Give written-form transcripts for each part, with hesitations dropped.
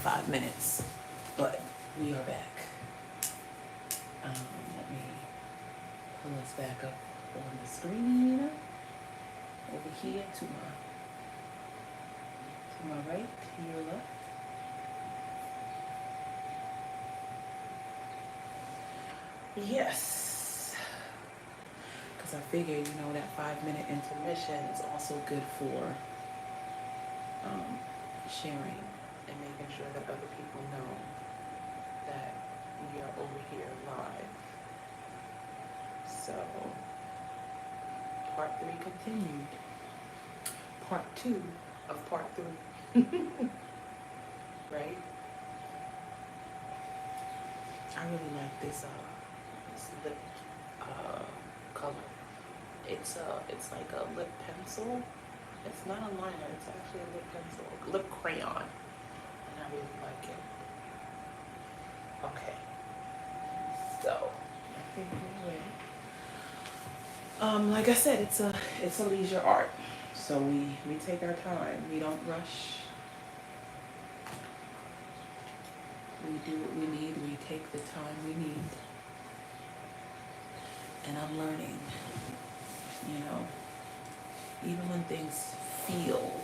5 minutes, but we are back. Let me pull us back up on the screen over here to my right, to your left. Yes, because I figured, that 5-minute intermission is also good for sharing and making sure that other people know that we are over here live. So, part 3 continued. Part 2 of part 3. Right? I really like this lip color. It's like a lip pencil. It's not a liner, it's actually a lip pencil, lip crayon. And I really like it. Okay. So, I think we're ready. Like I said, it's a leisure art. So we take our time. We don't rush. We do what we need. We take the time we need. And I'm learning, even when things feel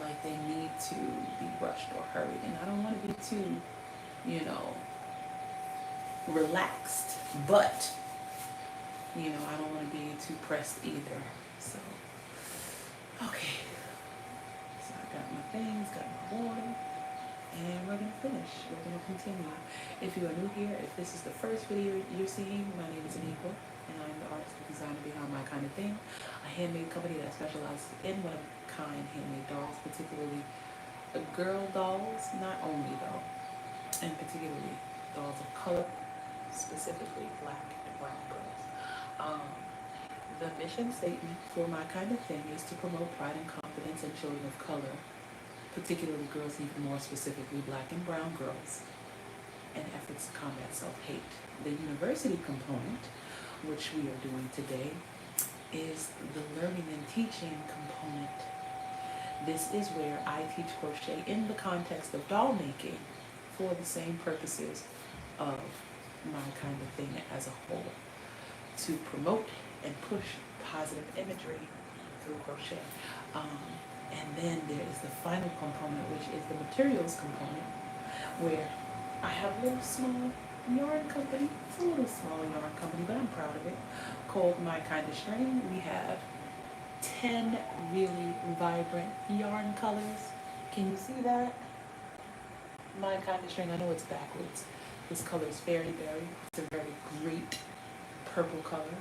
like they need to be rushed or hurried. And I don't want to be too, relaxed. But, I don't want to be too pressed either. So, okay. So I got my things, got my water. And we're going to finish. We're going to continue. If you are new here, if this is the first video you're seeing, my name is Anika, and I'm the artist and designer behind My Kind of Thing, a handmade company that specializes in one-of-a-kind handmade dolls, particularly girl dolls, not only though, and particularly dolls of color, specifically black and brown girls. The mission statement for My Kind of Thing is to promote pride and confidence in children of color, particularly girls, even more specifically black and brown girls, and efforts to combat self-hate. The university component, which we are doing today, is the learning and teaching component. This is where I teach crochet in the context of doll making for the same purposes of My Kind of Thing as a whole, to promote and push positive imagery through crochet. And then there is the final component, which is the materials component, where I have a little small yarn company. It's a little small yarn company, but I'm proud of it, called My Kind of String. We have 10 really vibrant yarn colors. Can you see that? My Kind of String. I know it's backwards. This color is Fairy Berry. It's a very great purple color.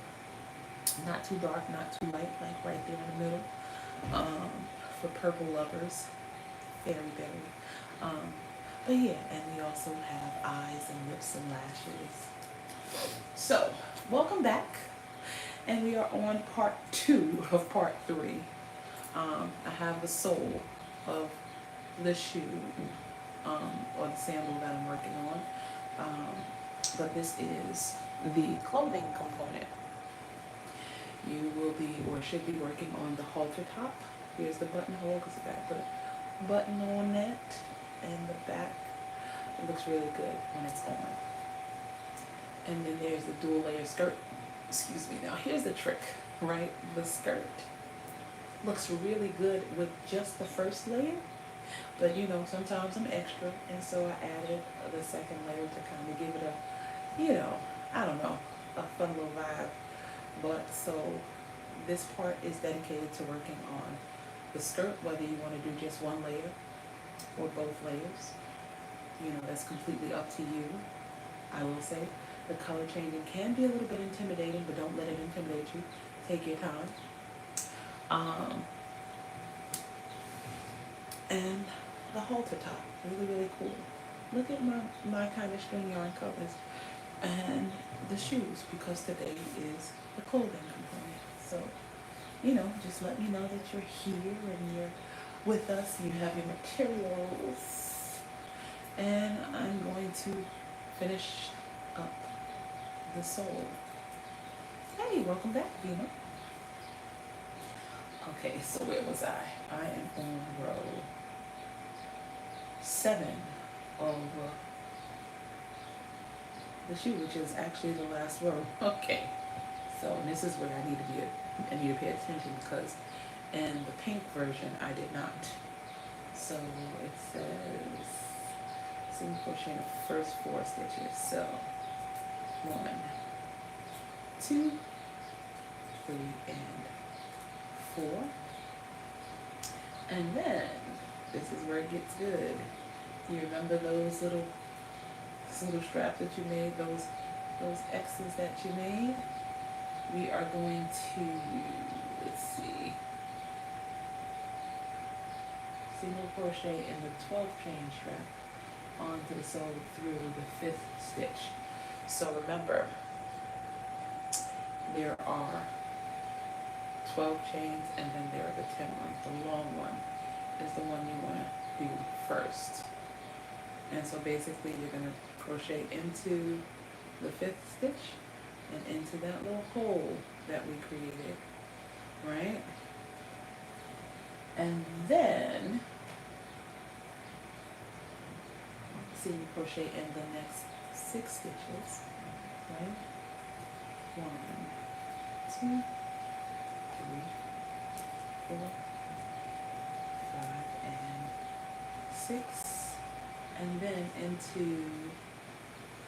Not too dark, not too light, like right there in the middle. For purple lovers, Fairy Berry. But yeah, and we also have eyes and lips and lashes. So, welcome back. And we are on part 2 of part 3. I have the sole of the shoe, or the sandal that I'm working on. But this is the clothing component. You will be, or should be, working on the halter top. Here's the buttonhole, because I got to put a button on that, and the back. It looks really good when it's on. And then there's the dual layer skirt. Excuse me. Now here's the trick, right? The skirt looks really good with just the first layer, but sometimes I'm extra, and so I added the second layer to kind of give it a, I don't know, a fun little vibe. But so this part is dedicated to working on the skirt, whether you want to do just one layer or both layers. That's completely up to you. I will say the color changing can be a little bit intimidating, but don't let it intimidate you. Take your time. And the halter top, really, really cool. Look at my kind of string yarn colors. And the shoes, because today is the clothing component. So, just let me know that you're here and you're with us. You have your materials. And I'm going to finish up the sole. Hey, welcome back, Vina. Okay, so where was I? I am on row 7 over the shoe, which is actually the last row. Okay, so this is where I need to pay attention, because in the pink version I did not. So it says single crochet in the first 4 stitches. So 1, 2, 3, and 4. And then this is where it gets good. You remember those little straps that you made, those X's that you made? We are going to, let's see, single crochet in the 12th chain strap onto the sole through the 5th stitch. So remember, there are 12 chains, and then there are the 10 ones. The long one is the one you want to do first. And so basically you're going to crochet into the 5th stitch and into that little hole that we created, right? And then single crochet in the next 6 stitches, right? 1, 2, 3, 4, 5, and 6, and then into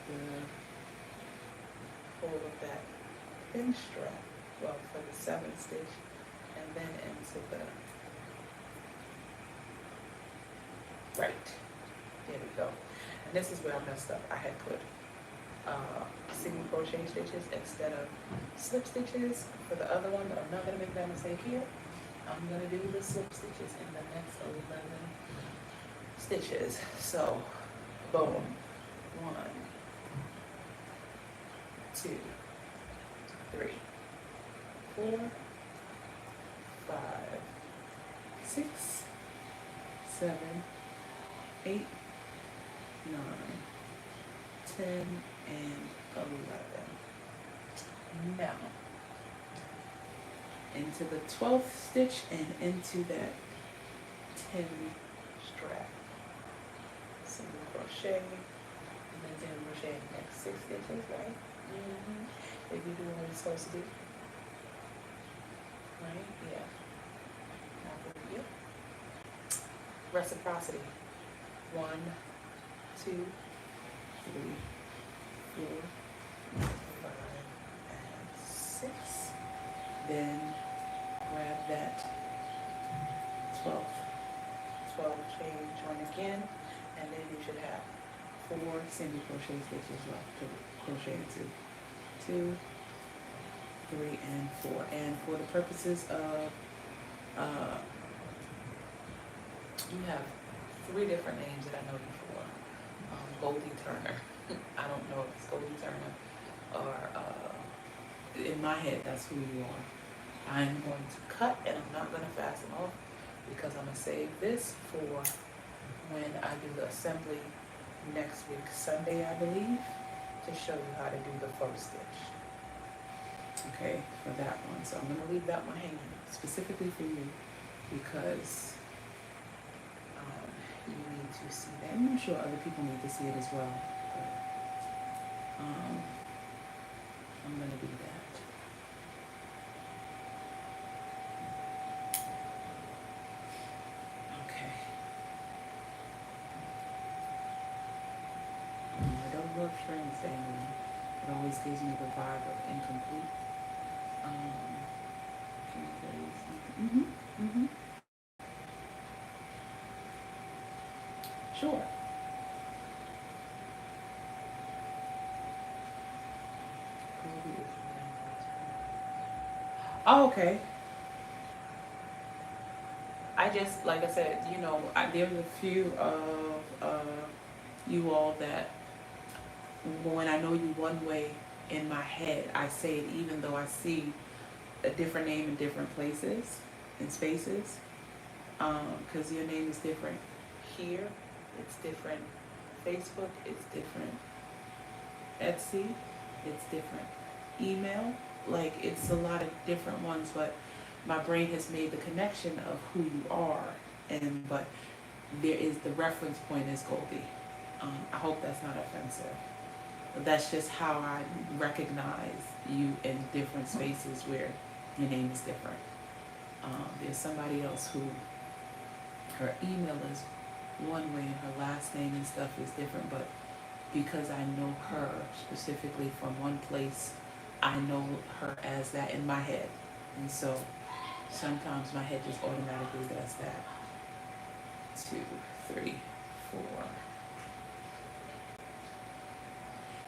the hole of that thin strap, well, for the 7th stitch, and then into the right. There we go. And this is where I messed up. I had put single crochet stitches instead of slip stitches for the other one, but I'm not going to make that mistake here. I'm going to do the slip stitches in the next 11 stitches. So, boom. 1, 2, 3, 4, 5, 6, 7, 8, 9, 10, and 11. Now, into the 12th stitch and into that 10 strap. Single crochet, and then single crochet in the next 6 stitches, right? If you're doing what you're supposed to do. Right? Yeah. Yep. Reciprocity. 1, 2, 3, 4, 5, and 6. Then grab that 12 chain, join again, and then you should have 4 single crochet stitches left to crochet into. 2, 3, and 4. And for the purposes of, you have 3 different names that I know you for. Goldie Turner. I don't know if it's Goldie Turner or, in my head, that's who you are. I'm going to cut, and I'm not going to fasten off, because I'm going to save this for when I do the assembly next week, Sunday, I believe, to show you how to do the first stitch. Okay, for that one. So I'm going to leave that one hanging specifically for you, because you need to see that. And I'm sure other people need to see it as well. But, I'm going to do that. I love string sailing. It always gives me the vibe of incomplete. Sure. Oh, okay. I just, like I said, you know, there's a few of you all that when I know you one way in my head, I say it even though I see a different name in different places and spaces, because your name is different here, it's different Facebook, it's different Etsy, it's different email, like it's a lot of different ones, but my brain has made the connection of who you are, but there is the reference point is Goldie. I hope that's not offensive. But that's just how I recognize you in different spaces where your name is different. There's somebody else who her email is one way and her last name and stuff is different, but because I know her specifically from one place, I know her as that in my head. And so sometimes my head just automatically does that. 2, 3, 4.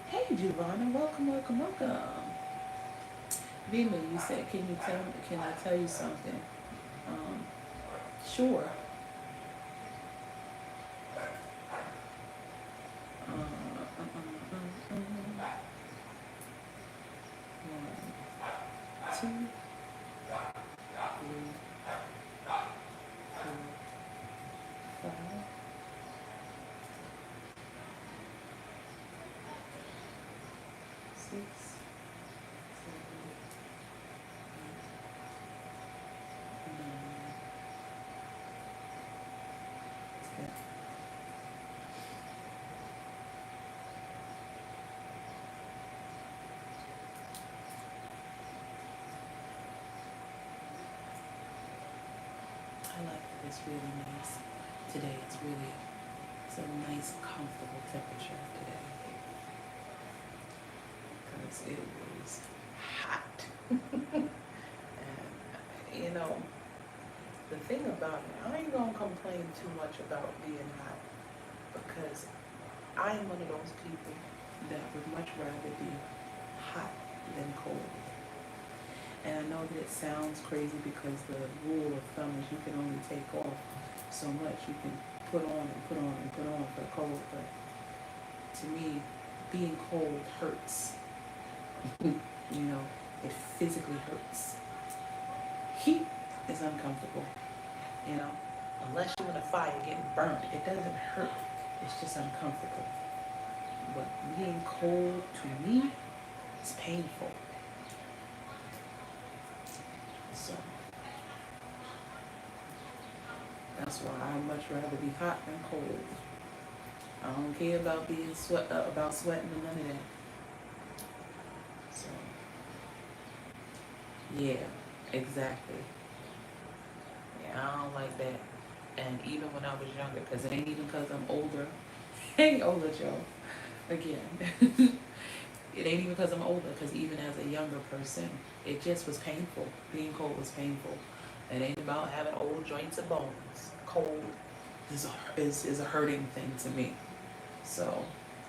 Hey Giovanna, welcome, welcome, welcome. Vima, you said, can I tell you something? Sure. One, 2, 3, 4, 5. 6, 7, 8, 9, 10. I like that it's really nice today. It's a nice, comfortable temperature today. Because it was hot. And, you know, the thing about it, I ain't gonna complain too much about being hot. Because I am one of those people that would much rather be hot than cold. And I know that it sounds crazy because the rule of thumb is you can only take off so much. You can put on and put on and put on for the cold, but to me, being cold hurts. You know, it physically hurts. Heat is uncomfortable, you know. Unless you're in a fire getting burnt, it doesn't hurt. It's just uncomfortable. But being cold, to me, is painful. So that's why I'd much rather be hot than cold. I don't care about being about sweating or none of that. So yeah, exactly. Yeah, I don't like that. And even when I was younger, because it ain't even because I'm older. Hey, older Joe. Again. It ain't even because I'm older, because even as a younger person, it just was painful. Being cold was painful. It ain't about having old joints and bones. Cold is a hurting thing to me. So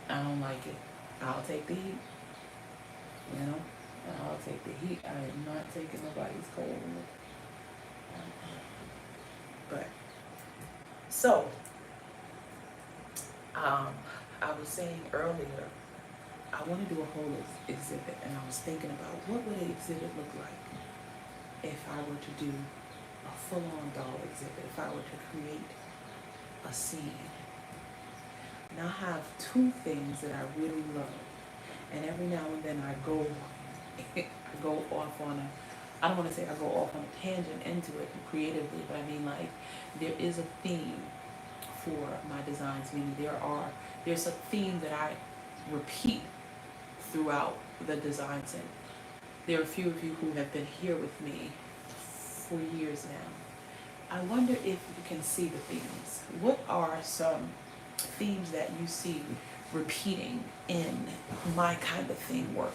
I don't like it. I'll take the heat. You know? I'll take the heat. I am not taking nobody's cold. But so I was saying earlier, I want to do a whole exhibit, and I was thinking about what would an exhibit look like if I were to do a full-on doll exhibit, if I were to create a scene. Now I have 2 things that I really love, and every now and then I go off on I don't want to say I go off on a tangent into it creatively, but I mean, like, there is a theme for my designs, meaning there's a theme that I repeat throughout the designs, and there are a few of you who have been here with me for years now. I wonder if you can see the themes. What are some themes that you see repeating in my kind of theme work?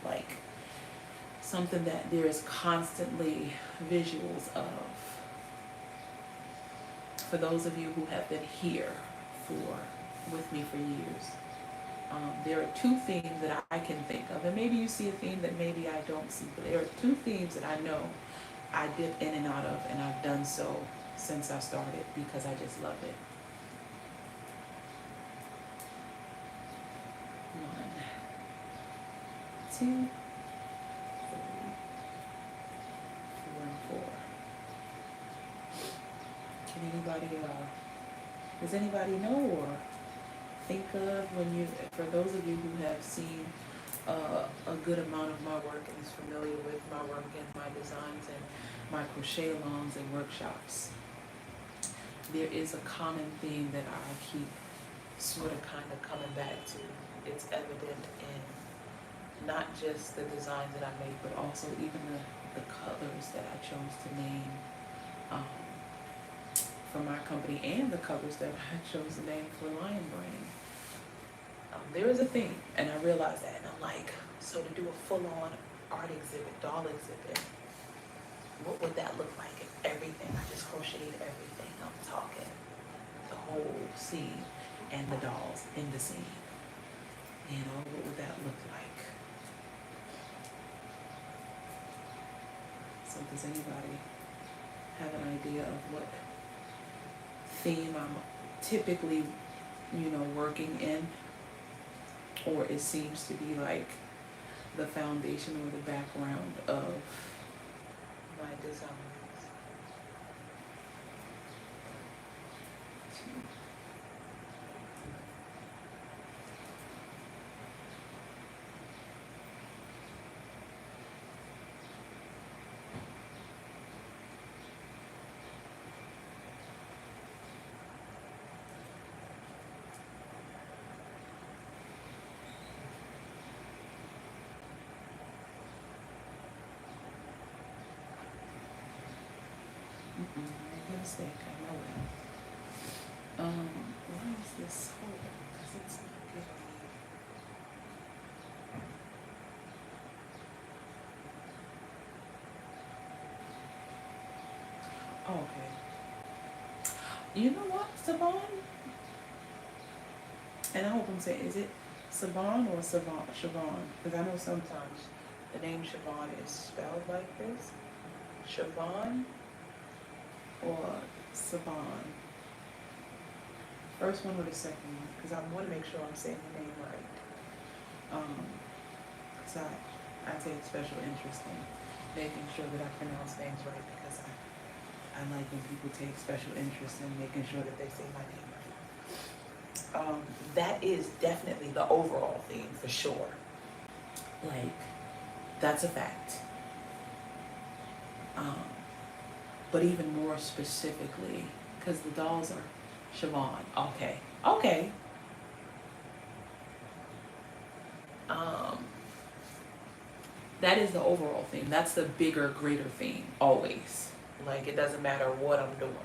Like something that there is constantly visuals of. For those of you who have been here with me for years, there are 2 themes that I can think of, and maybe you see a theme that maybe I don't see, but there are 2 themes that I know I dip in and out of, and I've done so since I started because I just love it. 1, 2, 3, 4, and 4. Can anybody, does anybody know or think of for those of you who have seen a good amount of my work and is familiar with my work and my designs and my crochet alongs and workshops, there is a common theme that I keep sort of kind of coming back to, it's evident in not just the designs that I make, but also even the colors that I chose to name um, for my company, and the colors that I chose to name for Lion Brain. There is a theme, and I realized that, and I'm like, so to do a full-on art exhibit, doll exhibit, what would that look like if everything, I just crocheted everything, I'm talking the whole scene and the dolls in the scene. You know, what would that look like? So does anybody have an idea of what theme I'm typically, working in? Or it seems to be like the foundation or the background of my designs. Make a mistake, I know that. Why is this hole? Because it's not giving me. Oh, okay. You know what, Saban? And I hope I'm saying, is it Saban or Siobhan? Because I know sometimes the name Siobhan is spelled like this. Siobhan or Saban? First one or the second one? Because I want to make sure I'm saying the name right. Because I take special interest in making sure that I pronounce names right, because I like when people take special interest in making sure that they say my name right. That is definitely the overall theme for sure. Like, that's a fact. But even more specifically, because the dolls are Siobhan. Okay. That is the overall theme. That's the bigger, greater theme, always. Like, it doesn't matter what I'm doing.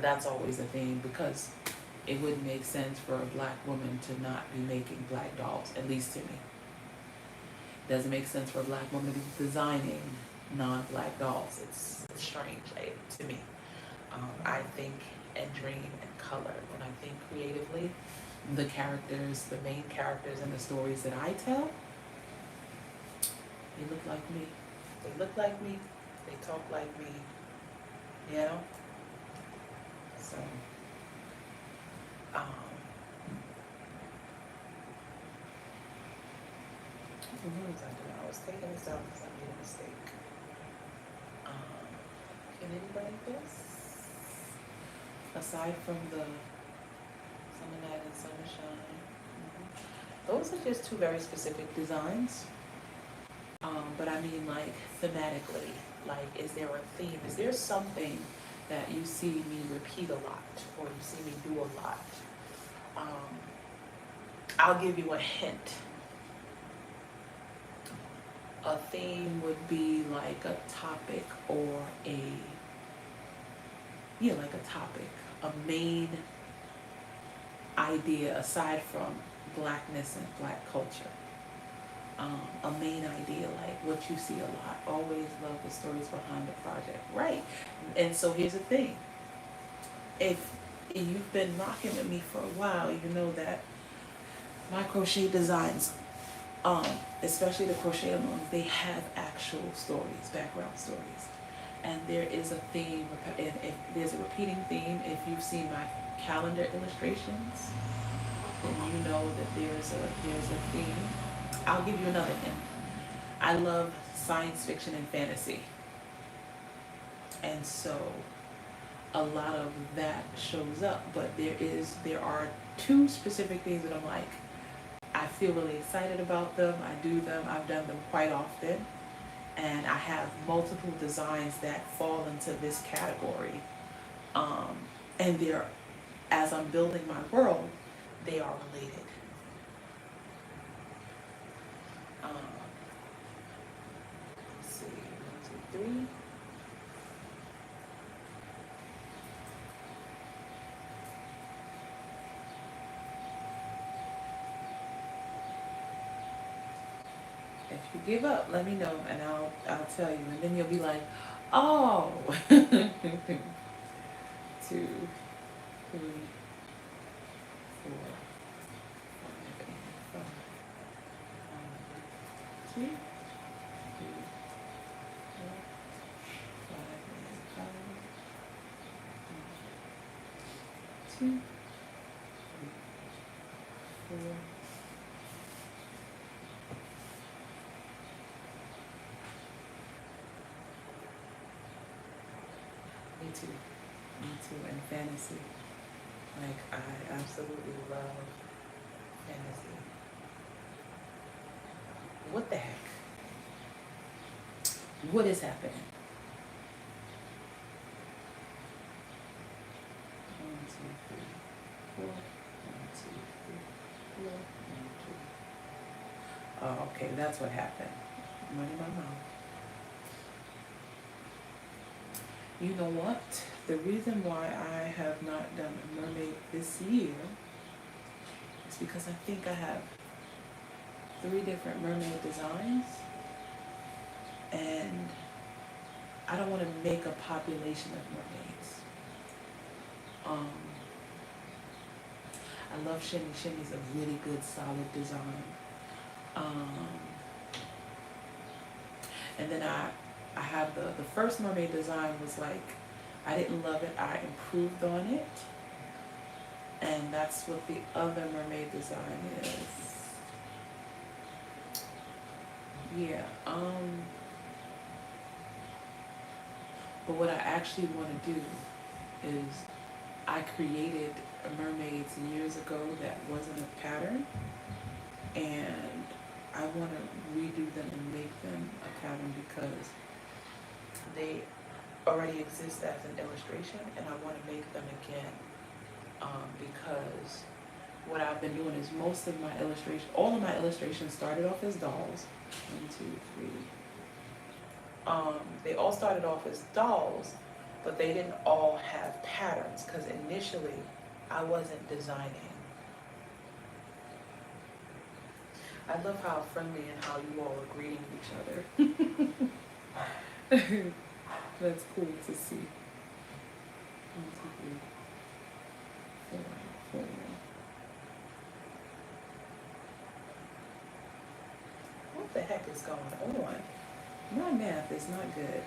That's always a theme, because it wouldn't make sense for a black woman to not be making black dolls, at least to me. It doesn't make sense for a black woman to be designing non-black dolls. It's strange, to me. I think and dream and color. When I think creatively, the characters, the main characters in the stories that I tell, they look like me. They look like me. They talk like me. You know? So, what was I doing? I was taking this out because I made a mistake. Can anybody guess? Aside from the Summer Night and Sunshine. Those are just two very specific designs. But I mean, like, thematically, like, is there a theme? Is there something that you see me repeat a lot, or you see me do a lot? I'll give you a hint. A theme would be like a topic, or a main idea aside from blackness and black culture. A main idea, like what you see a lot. Always love the stories behind the project, right? And so here's the thing. If you've been rocking with me for a while, you know that my crochet designs, especially the crochet alongs, they have actual stories, background stories. And there is a theme, if there's a repeating theme. If you've seen my calendar illustrations, then you know that there's a theme. I'll give you another hint. I love science fiction and fantasy. And so a lot of that shows up, but there are two specific things that I'm like, I feel really excited about them. I do them. I've done them quite often. And I have multiple designs that fall into this category. And as I'm building my world, they are related. Let's see, 1, 2, 3. If you give up, let me know and I'll tell you, and then you'll be like, oh. 2, 3, 4, 5, 2, 3, 4, 5, 2, 3, 4. Me too. Me too. And fantasy. Like, I absolutely love fantasy. What the heck? What is happening? 1, 2, 3, 4. 1, 2, 3, 4. 1, 2. Oh, okay, that's what happened. Money in my mouth. You know what? The reason why I have not done a mermaid this year is because I think I have 3 different mermaid designs, and I don't want to make a population of mermaids. I love Shimmy. Shimmy's a really good, solid design. And then I have the first mermaid design was like, I didn't love it, I improved on it. And that's what the other mermaid design is. Yeah, but what I actually want to do is, I created mermaids years ago that wasn't a pattern, and I want to redo them and make them a pattern because they already exist as an illustration, and I want to make them again, because what I've been doing is all of my illustrations started off as dolls. 1, 2, 3. They all started off as dolls, but they didn't all have patterns because initially I wasn't designing. I love how friendly and how you all are greeting each other. That's cool to see. 1, 2, 3, 4, 4. What the heck is going on? My math is not good.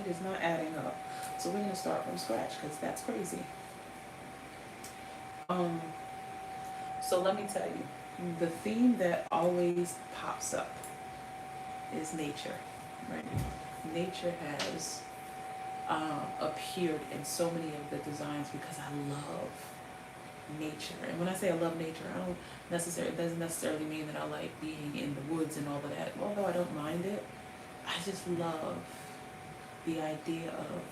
It is not adding up. So we're going to start from scratch because that's crazy. So let me tell you, the theme that always pops up is nature, right? Nature has appeared in so many of the designs because I love nature. And when I say I love nature, it doesn't necessarily mean that I like being in the woods and all of that. Although I don't mind it, I just love the idea of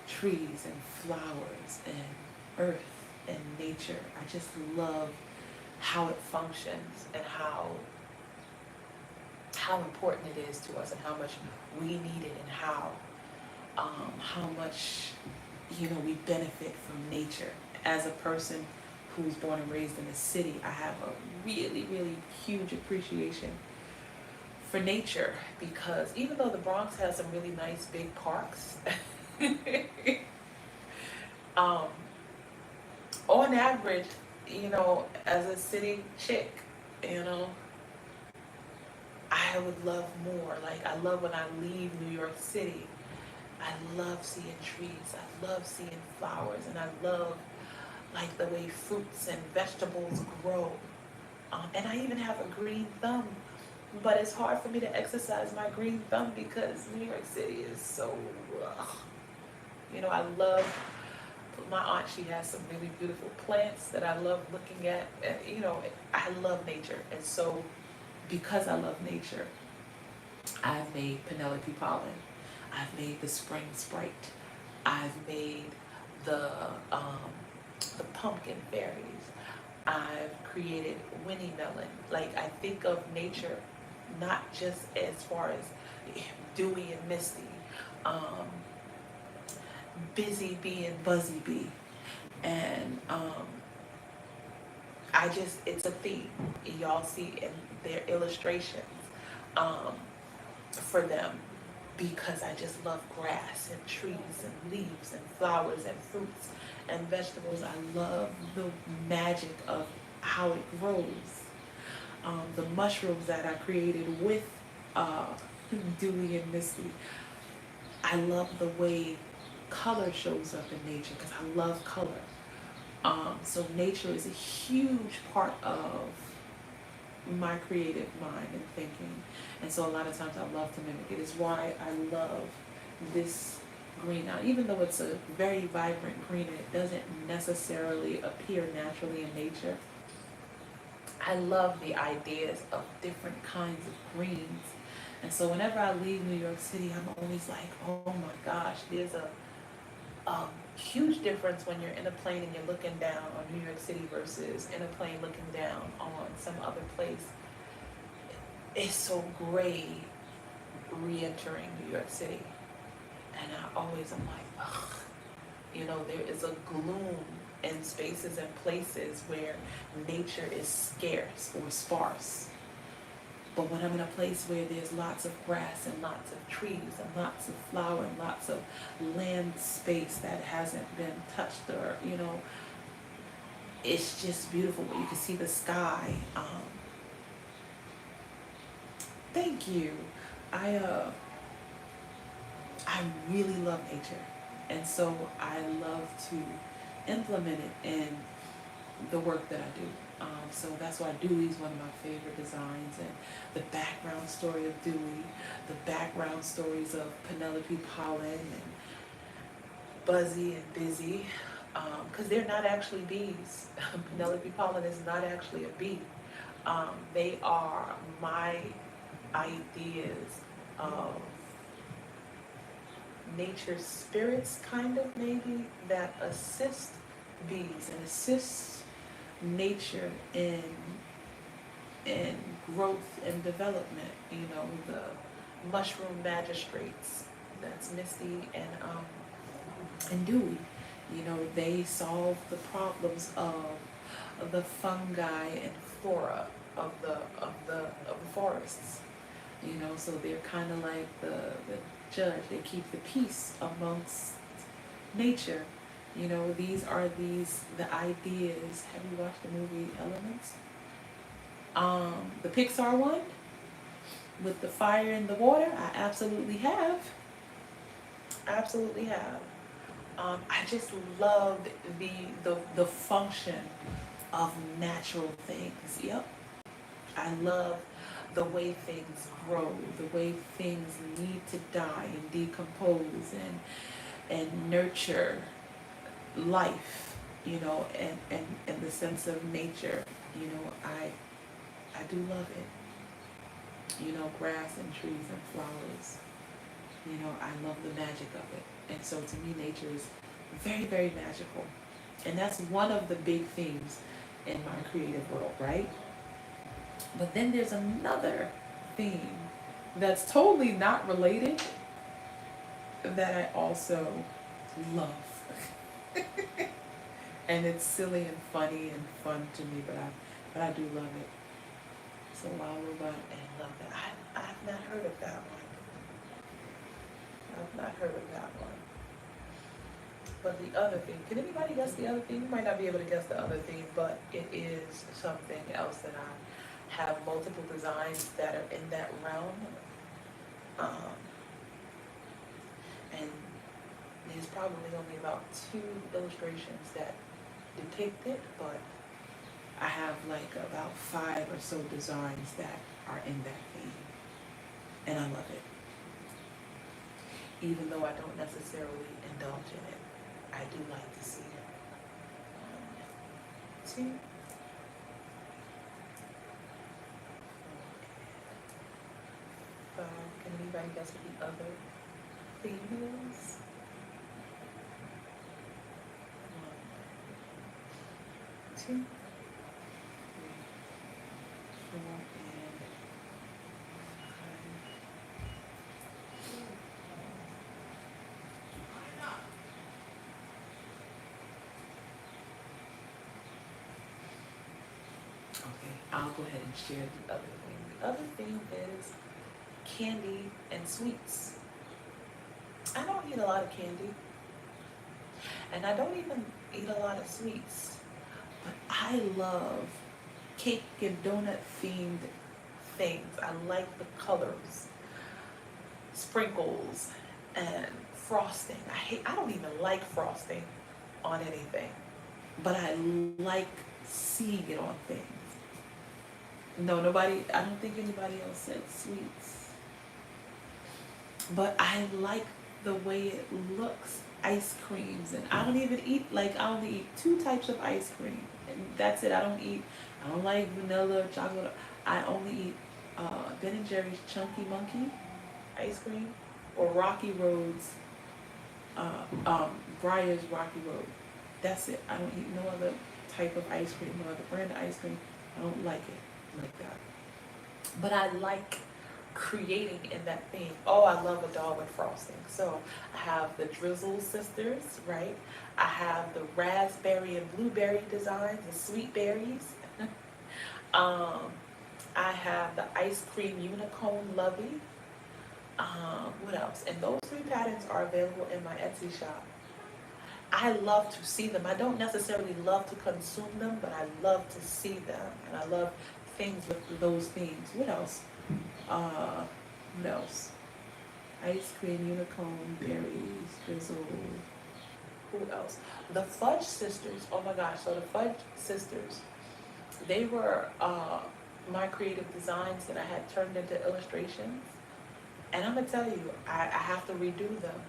trees and flowers and earth and nature. I just love how it functions and how important it is to us and how much we need it and how much we benefit from nature. As a person who's born and raised in a city, I have a really, really huge appreciation for nature because even though the Bronx has some really nice big parks, on average, as a city chick, I would love more. Like, I love when I leave New York City, I love seeing trees, I love seeing flowers, and I love like the way fruits and vegetables grow. And I even have a green thumb, but it's hard for me to exercise my green thumb because New York City is so rough. I love my aunt. She has some really beautiful plants that I love looking at. And, I love nature. And so because I love nature, I've made Penelope Pollen. I've made the Spring Sprite. I've made the pumpkin fairies. created Winnie Melon. Like, I think of nature not just as far as dewy and misty, busy bee and buzzy bee, and it's a theme. Y'all see in their illustrations for them, because I just love grass and trees and leaves and flowers and fruits and vegetables. I love the magic of how it grows. The mushrooms that I created with Dewy and Misty. I love the way color shows up in nature, because I love color. So nature is a huge part of my creative mind and thinking. And so a lot of times I love to mimic it. It's why I love this green. Now, even though it's a very vibrant green and it doesn't necessarily appear naturally in nature, I love the ideas of different kinds of greens. And so whenever I leave New York City, I'm always like, oh my gosh, there's a huge difference when you're in a plane and you're looking down on New York City versus in a plane looking down on some other place. It's so gray re-entering New York City. And I always am like, ugh. You know, there is a gloom in spaces and places where nature is scarce or sparse. But when I'm in a place where there's lots of grass and lots of trees and lots of flower and lots of land space that hasn't been touched, or, you know, it's just beautiful. You can see the sky. Thank you. I really love nature. And so I love to implement it in the work that I do. So that's why Dewey's one of my favorite designs, and the background story of Dewey, the background stories of Penelope Pollen and Buzzy and Busy, because they're not actually bees. Penelope Pollen is not actually a bee. They are my ideas of nature's spirits, kind of, maybe, that assist bees and assist nature in growth and development. You know, the mushroom magistrates, that's Misty and Dewey. You know, they solve the problems of the fungi and flora of the forests. You know, so they're kind of like the judge. They keep the peace amongst nature. You know, these are the ideas. Have you watched the movie Elements? The Pixar one with the fire and the water? I absolutely have. Absolutely have. I just love the function of natural things. Yep. I love the way things grow, the way things need to die and decompose and nurture life, you know, and the sense of nature. You know, I do love it. You know, grass and trees and flowers. You know, I love the magic of it. And so to me, nature is very, very magical. And that's one of the big themes in my creative world, right? But then there's another theme that's totally not related that I also love. And it's silly and funny and fun to me, but I do love it. So Wild Robot and Love That. I've not heard of that one. I've not heard of that one. But the other thing, can anybody guess the other thing? You might not be able to guess the other thing, but it is something else that I have multiple designs that are in that realm. And there's probably only about 2 illustrations that depict it, but I have like about 5 or so designs that are in that theme. And I love it. Even though I don't necessarily indulge in it, I do like to see it. 1, 2. Can anybody guess what the other theme is? 1, 2, 3, Okay, I'll go ahead and share the other thing. The other thing is candy and sweets. I don't eat a lot of candy, and I don't even eat a lot of sweets, but I love cake and donut themed things. I like the colors, sprinkles, and frosting. I don't even like frosting on anything, but I like seeing it on things. No, nobody, I don't think anybody else said sweets. But I like the way it looks. Ice creams, and I don't even eat, like, I only eat two types of ice cream. And that's it. I don't like vanilla or chocolate. I only eat Ben and Jerry's Chunky Monkey ice cream or Rocky Road's, Briar's Rocky Road. That's it. I don't eat no other type of ice cream, no other brand of ice cream. I don't like it like that. But I like creating in that theme. Oh, I love a doll with frosting. So I have the Drizzle sisters, right? I have the raspberry and blueberry designs, the sweet berries. I have the ice cream unicorn lovey. What else? And those three patterns are available in my Etsy shop. I love to see them. I don't necessarily love to consume them, but I love to see them. And I love things with those themes. What else? What else? Ice cream, unicorn, berries, drizzle. Who else? The Fudge sisters. Oh my gosh. So the Fudge sisters, they were my creative designs that I had turned into illustrations. And I'm going to tell you, I have to redo them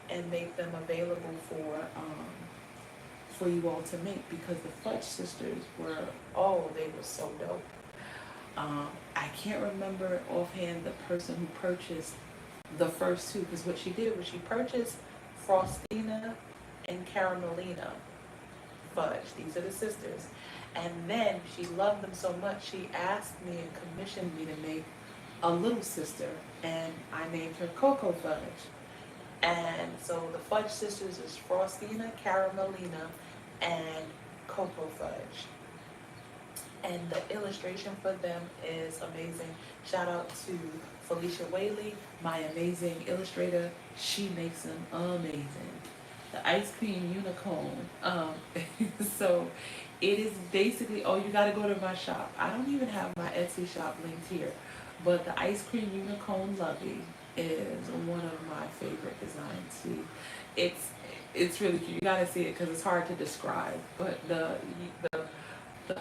and make them available for you all to make, because the Fudge sisters were, oh, they were so dope. I can't remember offhand the person who purchased the first two, because what she did was she purchased Frostina and Caramelina Fudge. These are the sisters. And then she loved them so much, she asked me and commissioned me to make a little sister, and I named her Cocoa Fudge. And so the Fudge sisters is Frostina, Caramelina, and Cocoa Fudge. And the illustration for them is amazing. Shout out to Felicia Whaley, my amazing illustrator. She makes them amazing. The ice cream unicorn. So it is basically, oh, you gotta go to my shop. I don't even have my Etsy shop linked here, but the ice cream unicorn lovey is one of my favorite designs. See, it's really cute. You gotta see it because it's hard to describe. But the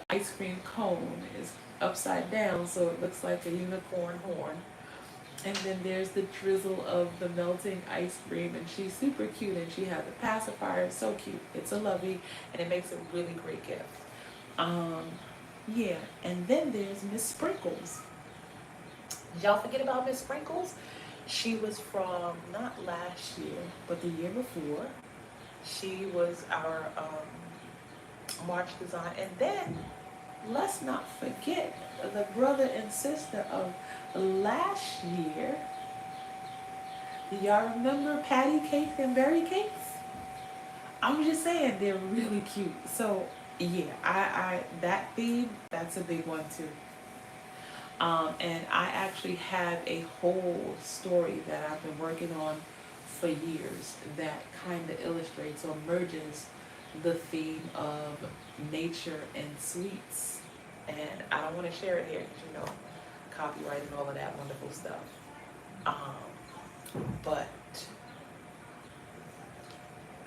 ice cream cone is upside down, so it looks like a unicorn horn. And then there's the drizzle of the melting ice cream, and she's super cute, and she has a pacifier. It's so cute. It's a lovey, and it makes a really great gift. Yeah, and then there's Miss Sprinkles. Did y'all forget about Miss Sprinkles? She was from not last year, but the year before. She was our March design. And then let's not forget the brother and sister of last year. Do y'all remember patty cakes and berry cakes? I'm just saying, they're really cute. So yeah, I that theme, that's a big one too. And I actually have a whole story that I've been working on for years that kind of illustrates or merges the theme of nature and sweets. And I don't want to share it here because, you know, copyright and all of that wonderful stuff. But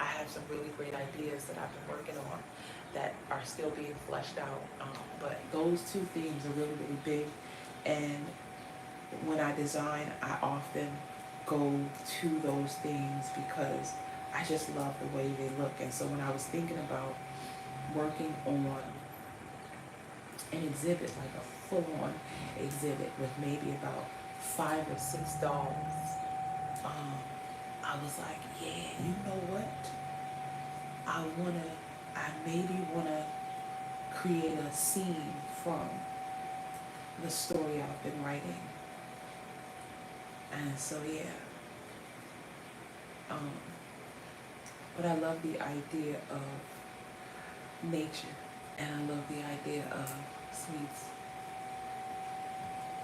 I have some really great ideas that I've been working on that are still being fleshed out. But those two themes are really, really big. And when I design, I often go to those themes because I just love the way they look. And so when I was thinking about working on an exhibit, like a full-on exhibit with maybe about 5 or 6 dolls, I was like, yeah, you know what? I maybe wanna create a scene from the story I've been writing. And so yeah. But I love the idea of nature And I love the idea of sweets.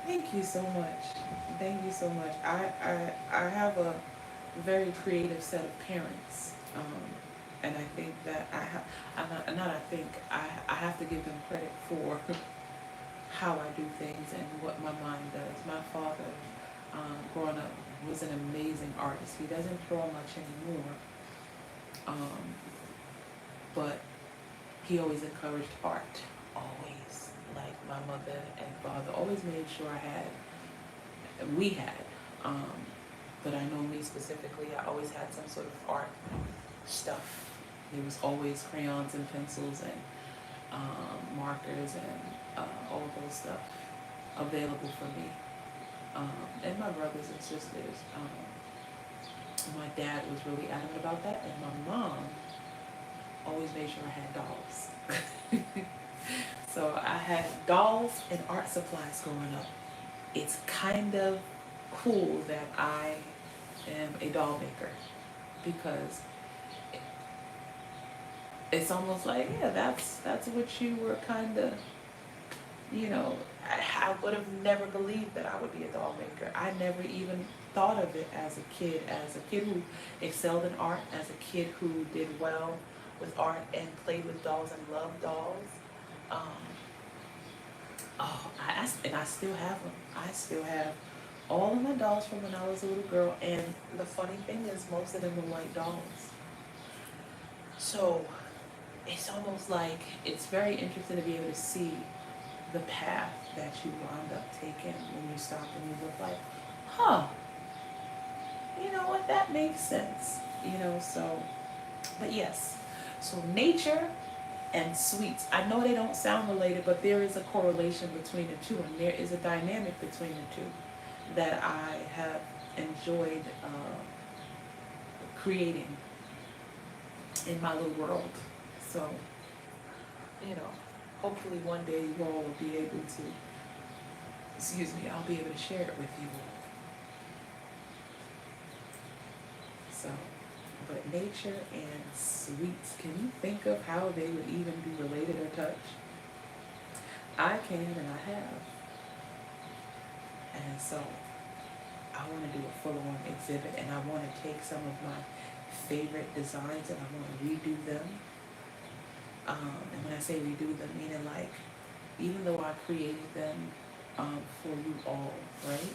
Thank you so much. Thank you so much. I have a very creative set of parents. And I think that not I think, I have to give them credit for how I do things and what my mind does. My father, growing up, was an amazing artist. He doesn't draw much anymore, um, but he always encouraged art. Always. Like my mother and father always made sure we had. Um, but I know me specifically, I always had some sort of art stuff. There was always crayons and pencils and markers and all of those stuff available for me. And my brothers and sisters. My dad was really adamant about that, and my mom always made sure I had dolls. So I had dolls and art supplies growing up. It's kind of cool that I am a doll maker because it's almost like, yeah, that's what you were kind of, you know, I would have never believed that I would be a doll maker. I never even thought of it as a kid who excelled in art, as a kid who did well with art and played with dolls and loved dolls. And I still have them. I still have all of my dolls from when I was a little girl. And the funny thing is, most of them were white dolls. So it's almost like it's very interesting to be able to see the path that you wound up taking when you stop and you look like, huh, you know what, that makes sense. So, but yes, so nature and sweets. I know they don't sound related, but there is a correlation between the two, and there is a dynamic between the two that I have enjoyed creating in my little world. So, hopefully one day you all will be able to, I'll be able to share it with you all. So, but nature and sweets, can you think of how they would even be related or touched? I can, and I have. And so I want to do a full-on exhibit, and I want to take some of my favorite designs and I want to redo them. And when I say redo them, meaning like, even though I created them for you all, right?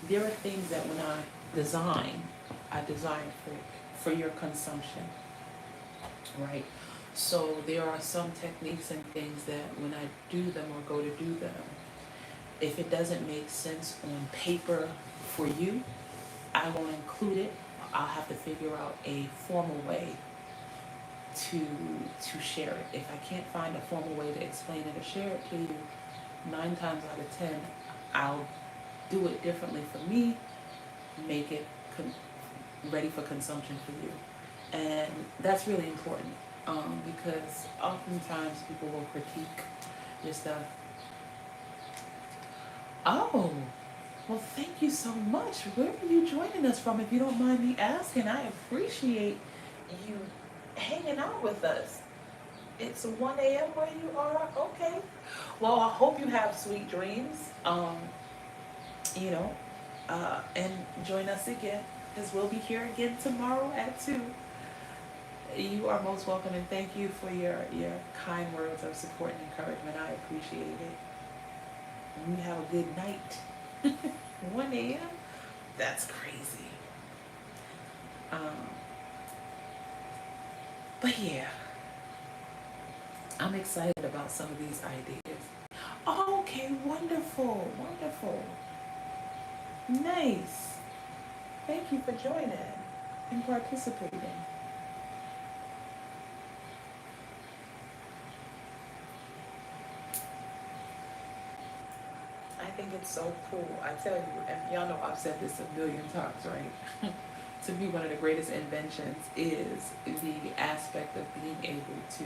There are things that when I design for your consumption, right? So there are some techniques and things that when I do them or go to do them, if it doesn't make sense on paper for you, I won't include it. I'll have to figure out a formal way to share it. If I can't find a formal way to explain it or share it to you, 9 times out of 10, I'll do it differently for me, make it ready for consumption for you. And that's really important because oftentimes people will critique your stuff. Oh, well, thank you so much. Where are you joining us from, if you don't mind me asking? I appreciate you hanging out with us. It's 1 a.m. where you are? Okay. Well, I hope you have sweet dreams. And join us again, because we'll be here again tomorrow at 2. You are most welcome, and thank you for your kind words of support and encouragement. I appreciate it. And you have a good night. 1 a.m.? That's crazy. But yeah, I'm excited about some of these ideas. Okay, wonderful, wonderful. Nice. Thank you for joining and participating. I think it's so cool. I tell you, and y'all know I've said this a million times, right? To me, one of the greatest inventions is the aspect of being able to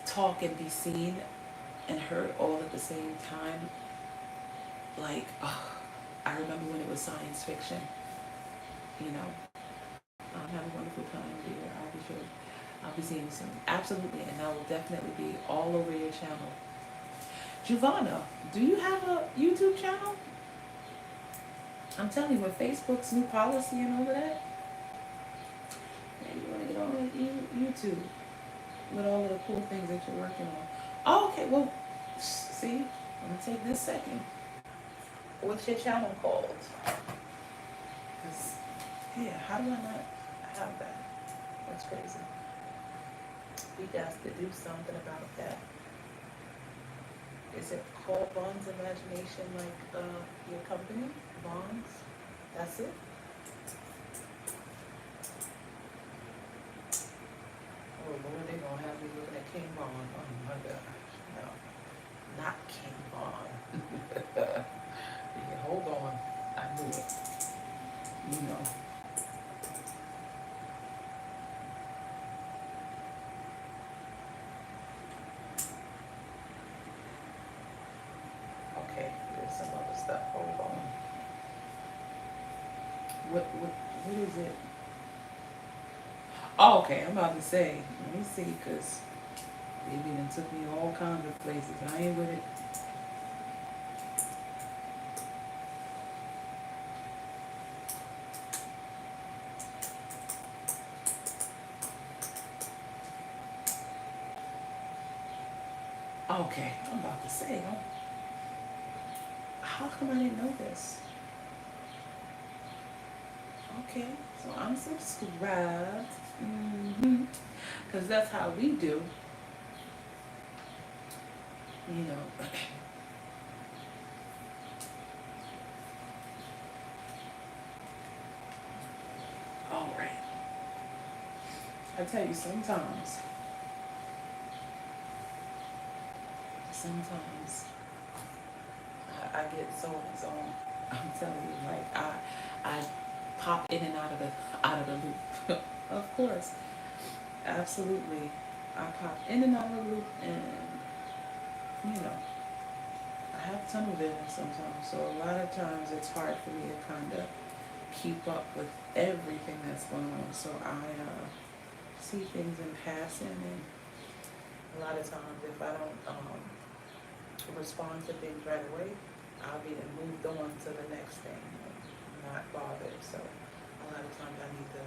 talk and be seen and heard all at the same time. Like, I remember when it was science fiction. Have a wonderful time, dear. I'll be sure. I'll be seeing you soon. Absolutely, and I will definitely be all over your channel. Giovanna, do you have a YouTube channel? I'm telling you, with Facebook's new policy and all of that, maybe you want to get on YouTube with all of the cool things that you're working on. Oh, okay, well, see, I'm going to take this second. What's your channel called? 'Cause, yeah, how do I not have that? That's crazy. We got to do something about that. Is it called Vaughn's Imagination, like your company? Vaughn's? That's it? Oh Lord, they're gonna have me looking at King Vaughn. Oh my gosh. No. Not King Vaughn. Yeah, hold on. I knew it. You know. Okay, there's some other stuff. Hold on. What is it? Oh, okay, I'm about to say, let me see, because baby done took me all kinds of places. I ain't with it. Okay, I'm about to say, how come I didn't know this? Okay, so I'm subscribed. Because that's how we do. You know. All right. I tell you, sometimes I get so and so. I'm telling you, like I pop in and out of the loop. Of course, absolutely. I pop in and out of the loop, and you know, I have tunnel vision sometimes. So a lot of times it's hard for me to kind of keep up with everything that's going on. So I see things in passing, and a lot of times if I don't respond to things right away, I'll be moved on to the next thing, not bothered. So a lot of times I need to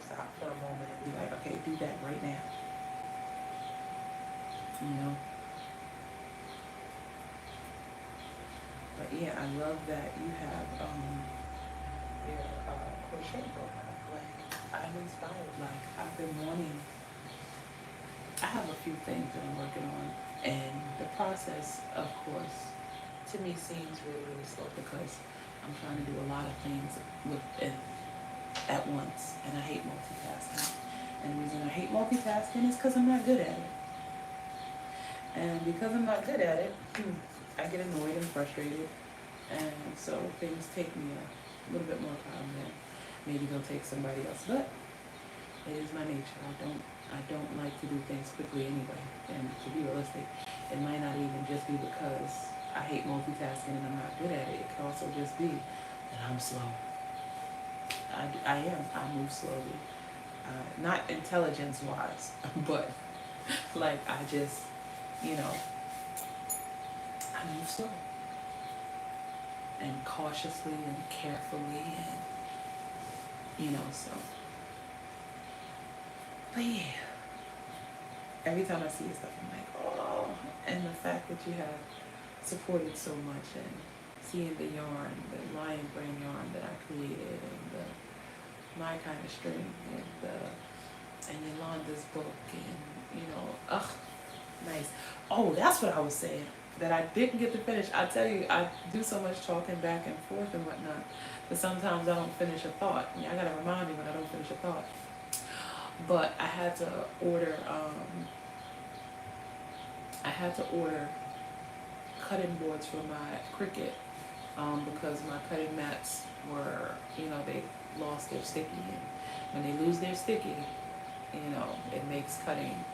stop for a moment and be like, okay, do that right now. You know? But yeah, I love that you have your crochet book. Like, I'm inspired. Like, I've been wanting, I have a few things that I'm working on, and the process, of course, to me seems really, really slow because I'm trying to do a lot of things at once, and I hate multitasking. And the reason I hate multitasking is because I'm not good at it. And because I'm not good at it, I get annoyed and frustrated, and so things take me a little bit more time than maybe they'll take somebody else. But it is my nature. I don't like to do things quickly anyway. And to be realistic, it might not even just be because I hate multitasking and I'm not good at it. It could also just be that I'm slow. I am. I move slowly. Not intelligence-wise, but like I just, you know, I move slow. And cautiously and carefully, and, you know, so. But yeah, every time I see your stuff, I'm like, oh. And the fact that you have supported so much, and seeing the yarn, the lion brand yarn that I created, and my kind of string, and Yolanda's book, and, you know, nice. Oh, that's what I was saying, that I didn't get to finish. I tell you, I do so much talking back and forth and whatnot, but sometimes I don't finish a thought. I gotta remind me when I don't finish a thought. But I had to order, cutting boards for my Cricut, because my cutting mats were, you know, they lost their sticky, and when they lose their sticky, you know, it makes cutting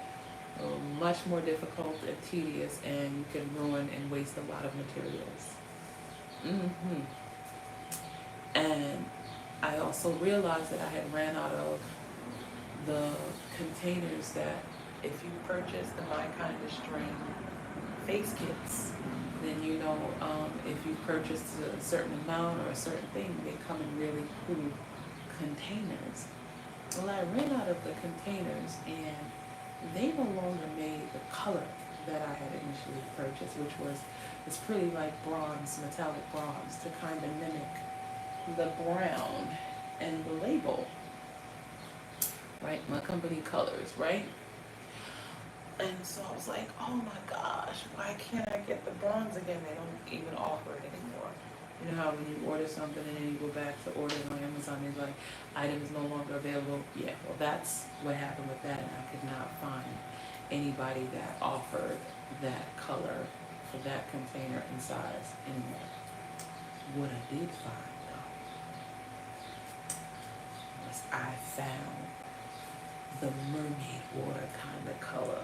much more difficult and tedious, and you can ruin and waste a lot of materials. And I also realized that I had ran out of the containers that if you purchase the My Kind of String face kits, then you know if you purchase a certain amount or a certain thing, they come in really cool containers. Well, I ran out of the containers and they no longer made the color that I had initially purchased, which was, it's pretty like bronze, metallic bronze, to kind of mimic the brown and the label, right? My company colors, right? And so I was like, oh my gosh, why can't I get the bronze again? They don't even offer it anymore. You know how when you order something and then you go back to order it on Amazon, it's like, items no longer available? Yeah, well that's what happened with that, and I could not find anybody that offered that color for that container and size anymore. What I did find though was I found the Mermaid Water kind of color.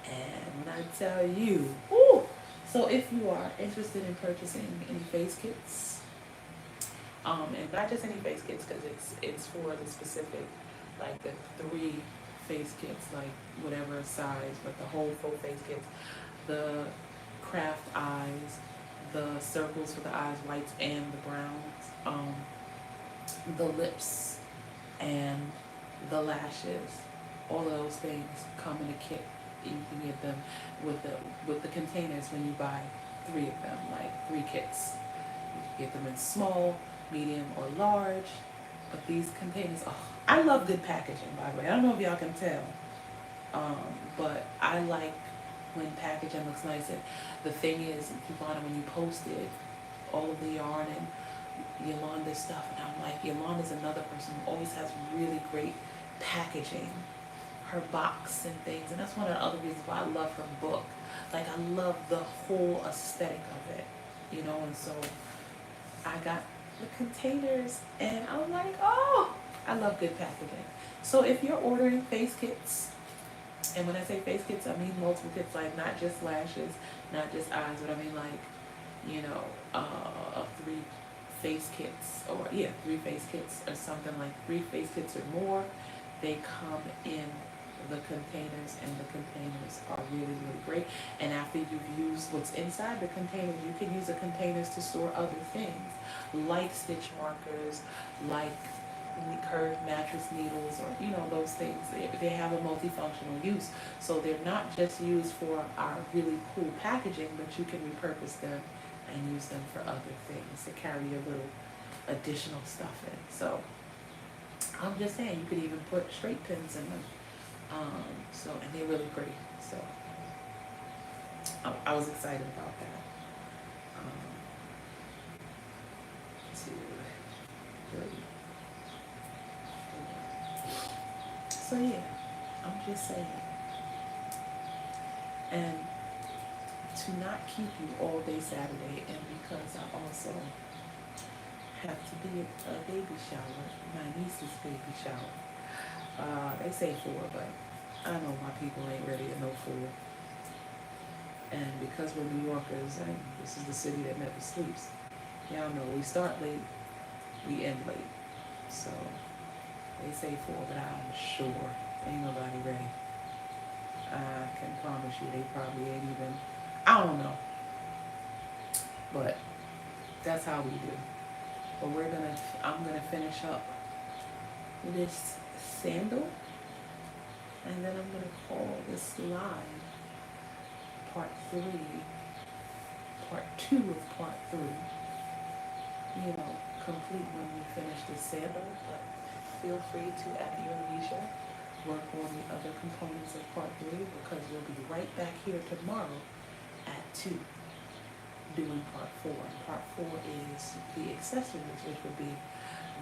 And when I tell you, ooh, so if you are interested in purchasing any face kits, and not just any face kits, because it's for the specific, like the 3 face kits, like whatever size, but the whole full face kits, the craft eyes, the circles for the eyes, whites and the browns, the lips and the lashes, all of those things come in a kit. You can get them with the containers when you buy 3 of them, like 3 kits. You can get them in small, medium, or large. But these containers, oh, I love good packaging, by the way. I don't know if y'all can tell, but I like when packaging looks nice. And the thing is, Yolanda, when you posted all of the yarn and Yolanda's stuff, and I'm like, Yolanda's another person who always has really great packaging, her box and things, and that's one of the other reasons why I love her book. Like, I love the whole aesthetic of it, you know. And so I got the containers and I was like, oh, I love good packaging. So if you're ordering face kits, and when I say face kits, I mean multiple kits, like not just lashes, not just eyes, but I mean like, you know, 3 face kits, or 3 face kits or something, like 3 face kits or more. They come in the containers, and the containers are really, really great. And after you've used what's inside the containers, you can use the containers to store other things, like stitch markers, like curved mattress needles, or, you know, those things. They have a multifunctional use. So they're not just used for our really cool packaging, but you can repurpose them and use them for other things to carry a little additional stuff in. So I'm just saying, you could even put straight pins in them. And they're really pretty. So I was excited about that. So yeah, I'm just saying. And to not keep you all day Saturday, and because I also have to be at a baby shower, my niece's baby shower. They say 4, but I know my people ain't ready at no 4. And because we're New Yorkers, and this is the city that never sleeps, y'all know we start late, we end late. So they say 4, but I'm sure ain't nobody ready. I can promise you they probably ain't even, I don't know. But that's how we do. But I'm gonna finish up this sandal, and then I'm gonna call this live part 2 of part 3. You know, complete when we finish this sandal, but feel free to, at your leisure, work on the other components of part 3, because we'll be right back here tomorrow at 2 doing part 4. And part 4 is the accessories, which would be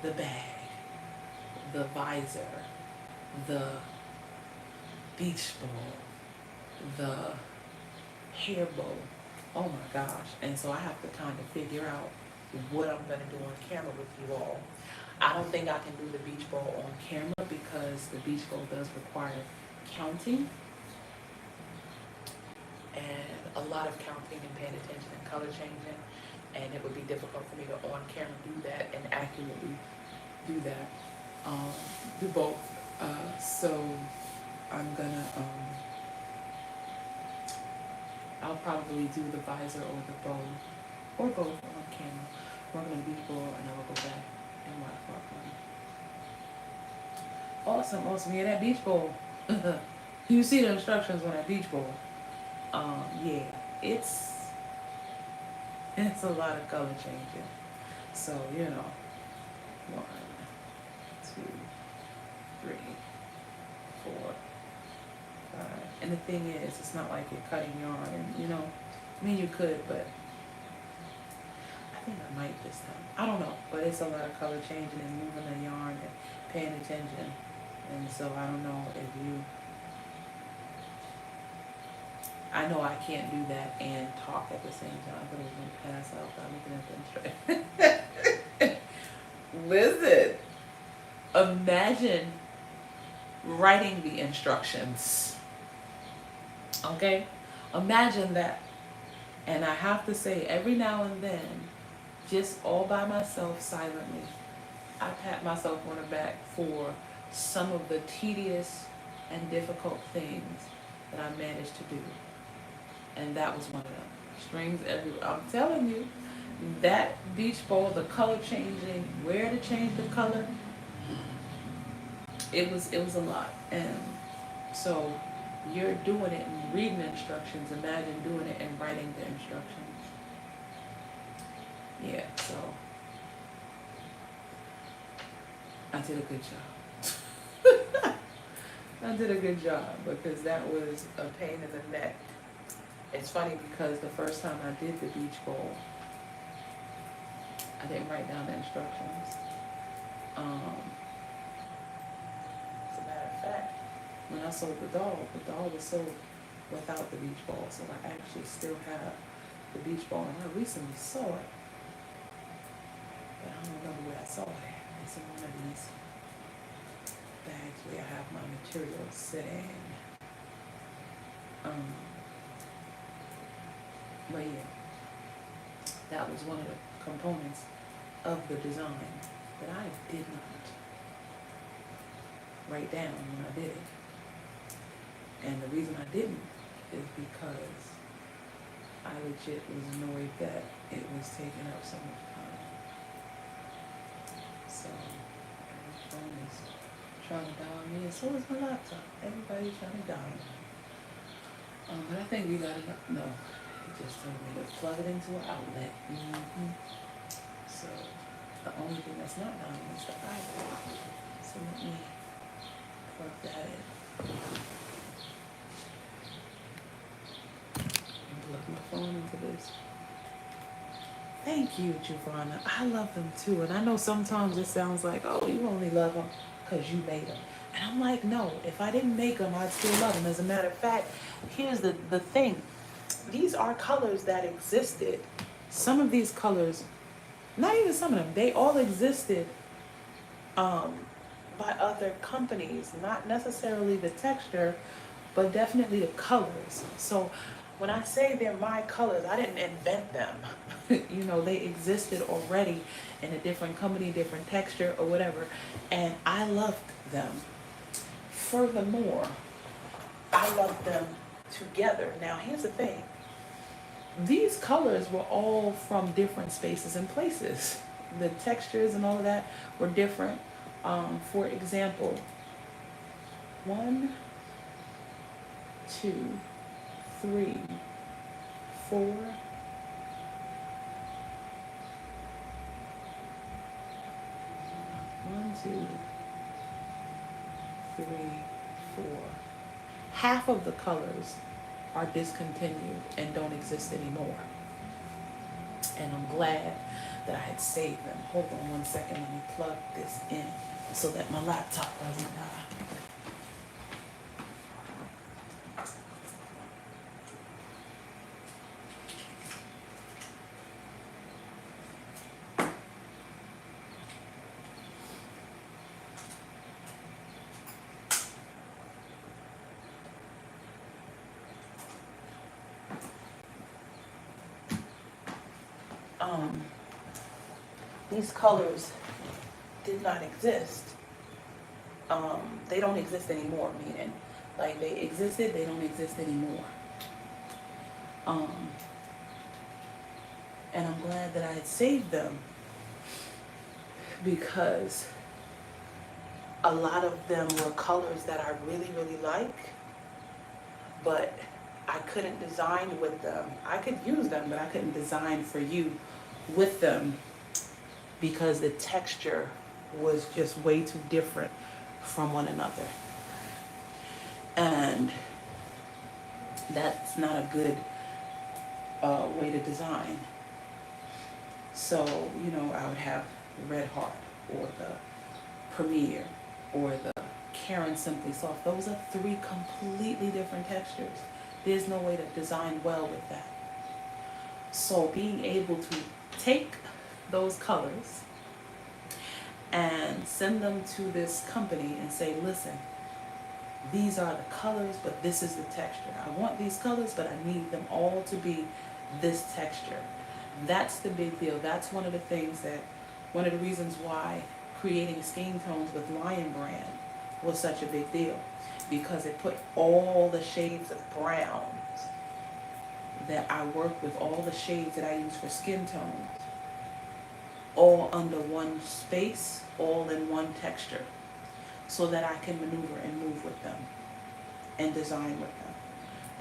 the bag, the visor, the beach ball, the hair bow. Oh my gosh. And so I have to kind of figure out what I'm going to do on camera with you all. I don't think I can do the beach ball on camera, because the beach ball does require counting, and a lot of counting and paying attention and color changing, and it would be difficult for me to on camera do that and accurately do that. do both. So I'm gonna, I'll probably do the visor or the bow, or both on camera. Work on the beach ball, and I will go back and watch rock on. Awesome, awesome. Yeah, that beach ball. You see the instructions on that beach ball. Yeah, it's a lot of color changing. So, you know, 1, 2, 3, 4, 5. And the thing is, it's not like you're cutting yarn, and you know, I mean you could, but I think I might this time. I don't know, but it's a lot of color changing and moving the yarn and paying attention. And so I don't know if you, I know I can't do that and talk at the same time, but I was going to pass out by looking at the instructions. Listen, imagine writing the instructions. Okay? Imagine that. And I have to say, every now and then, just all by myself silently, I pat myself on the back for some of the tedious and difficult things that I managed to do. And that was one of them. Strings everywhere. I'm telling you, that beach ball, the color changing, where to change the color, it was a lot. And so you're doing it and reading the instructions. Imagine doing it and writing the instructions. Yeah, so I did a good job. I did a good job because that was a pain in the neck. It's funny because the first time I did the beach ball, I didn't write down the instructions. As a matter of fact, when I sold the doll was sold without the beach ball, so I actually still have the beach ball, and I recently saw it, but I don't remember where I saw it. It's in one of these bags where I have my materials sitting. But yeah, that was one of the components of the design that I did not write down when I did it. And the reason I didn't is because I legit was annoyed that it was taking up so much time. So, my phone is trying to dial me, and so is my laptop. Everybody's trying to dial me. But I think we got enough. No, he just told me to plug it into an outlet. So, the only thing that's not dying is the iPad. So let me plug that in. Plug my phone into this. Thank you, Giovanna. I love them too. And I know sometimes it sounds like, oh, you only love them because you made them. And I'm like, no, if I didn't make them, I'd still love them. As a matter of fact, here's the thing. These are colors that existed. Some of these colors, not even some of them, they all existed by other companies. Not necessarily the texture, but definitely the colors. So when I say they're my colors, I didn't invent them. You know, they existed already in a different company, different texture or whatever, and I loved them. Furthermore, I loved them together. Now, here's the thing. These colors were all from different spaces and places. The textures and all of that were different. For example, 1, 2, 3, 4, 1, 2, 3, 4. Half of the colors are discontinued and don't exist anymore. And I'm glad that I had saved them. Hold on 1 second, let me plug this in so that my laptop doesn't die. These colors did not exist they don't exist anymore, meaning like they existed, they don't exist anymore. And I'm glad that I had saved them, because a lot of them were colors that I really, really like, but I couldn't design with them. I could use them, but I couldn't design for you with them because the texture was just way too different from one another. And that's not a good way to design. So, you know, I would have Red Heart or the Premier or the Karen Simply Soft. Those are three completely different textures. There's no way to design well with that. So being able to take those colors and send them to this company and say, listen, these are the colors, but this is the texture. I want these colors, but I need them all to be this texture. That's the big deal. That's one of the things that, one of the reasons why creating skin tones with Lion Brand was such a big deal, because it put all the shades of browns that I work with, all the shades that I use for skin tones, all under one space, all in one texture, so that I can maneuver and move with them and design with them.